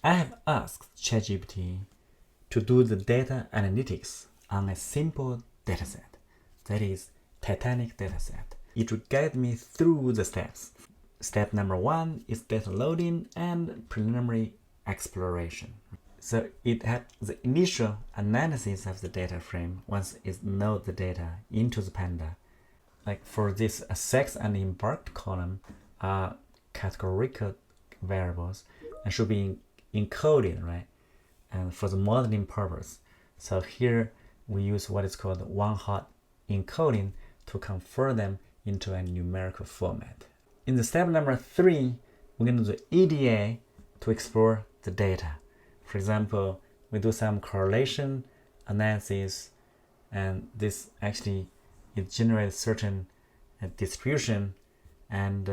I have asked ChatGPT to do the data analytics on a simple dataset, that is Titanic Dataset. It will guide me through the steps. Step number 1 is data loading and preliminary exploration. So it had the initial analysis of the data frame once it loads the data into the Panda. Like for this sex and embarked column are categorical variables and should be encoded, right? And for the modeling purpose. So here we use what is called one-hot encoding to convert them into a numerical format. In the step number 3, we're going to do EDA to explore the data. For example, we do some correlation analysis, and this actually it generates certain distribution and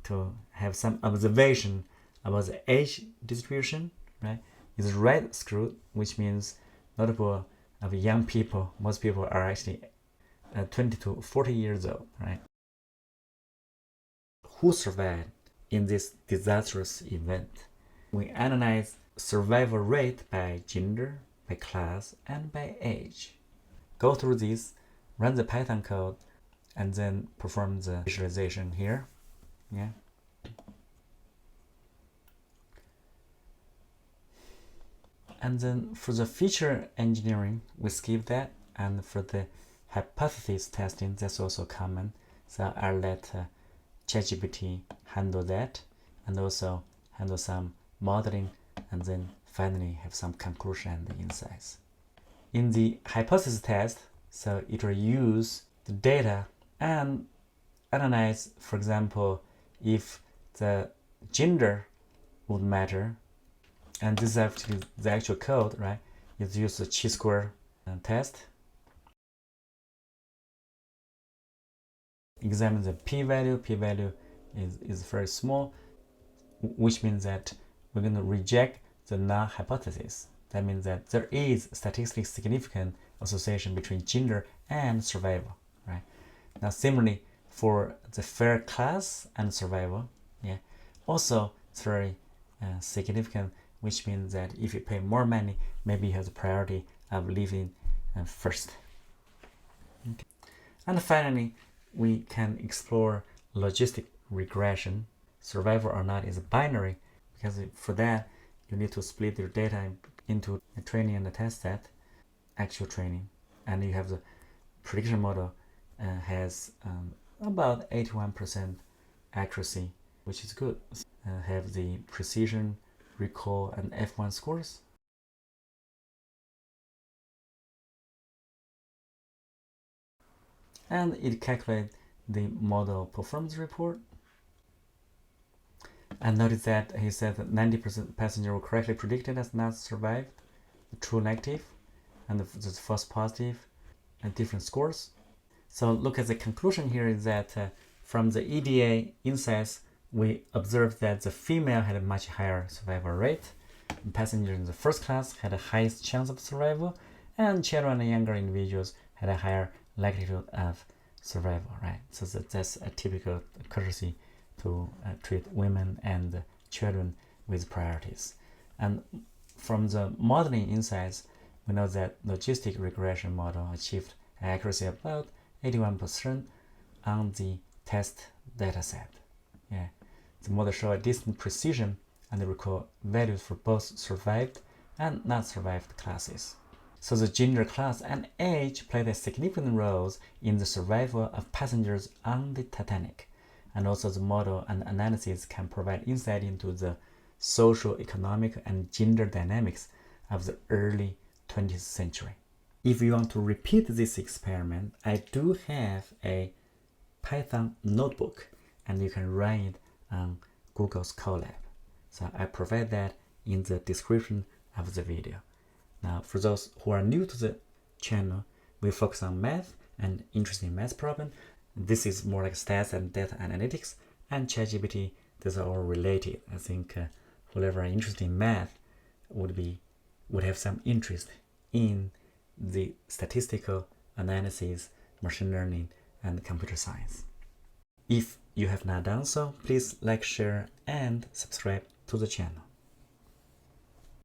to have some observation about the age distribution, right? Is red screwed, which means notable of young people. Most people are actually 20 to 40 years old, right? Who survived in this disastrous event? We analyze survival rate by gender, by class, and by age. Go through this, run the Python code, and then perform the visualization here. Yeah. And then for the feature engineering, we skip that. And for the hypothesis testing, that's also common. So I'll let ChatGPT handle that and also handle some modeling, and then finally have some conclusion and insights. In the hypothesis test, so it will use the data and analyze, for example, if the gender would matter. And this is actually the actual code, right? It's used the chi-square test. Examine the p-value. P-value is very small, which means that we're going to reject the null hypothesis. That means that there is statistically significant association between gender and survival, right? Now, similarly, for the fair class and survival, yeah, also it's very significant, which means that if you pay more money, maybe you have the priority of living first. Okay. And finally, we can explore logistic regression. Survival or not is binary, because for that, you need to split your data into a training and a test set, actual training. And you have the prediction model has about 81% accuracy, which is good. Have the precision, recall, and F1 scores. And it calculates the model performance report. And notice that he said that 90% passenger were correctly predicted as not survived, the true negative, and the false positive, and different scores. So look at the conclusion here is that from the EDA insights, we observed that the female had a much higher survival rate, and passengers in the first class had the highest chance of survival, and children and younger individuals had a higher likelihood of survival, right? So that's a typical courtesy to treat women and children with priorities. And from the modeling insights, we know that logistic regression model achieved accuracy about 81% on the test dataset. Yeah, the model showed a decent precision and the recall values for both survived and not survived classes. So the gender, class, and age played a significant role in the survival of passengers on the Titanic. And also the model and analysis can provide insight into the social, economic, and gender dynamics of the early 20th century. If you want to repeat this experiment, I do have a Python notebook, and you can run it on Google's Colab. So I provide that in the description of the video. Now, for those who are new to the channel, we focus on math and interesting math problem. This is more like stats and data analytics, and ChatGPT, these are all related. I think whoever are interested in math would have some interest in the statistical analysis, machine learning, and computer science. If you have not done so, please like, share, and subscribe to the channel.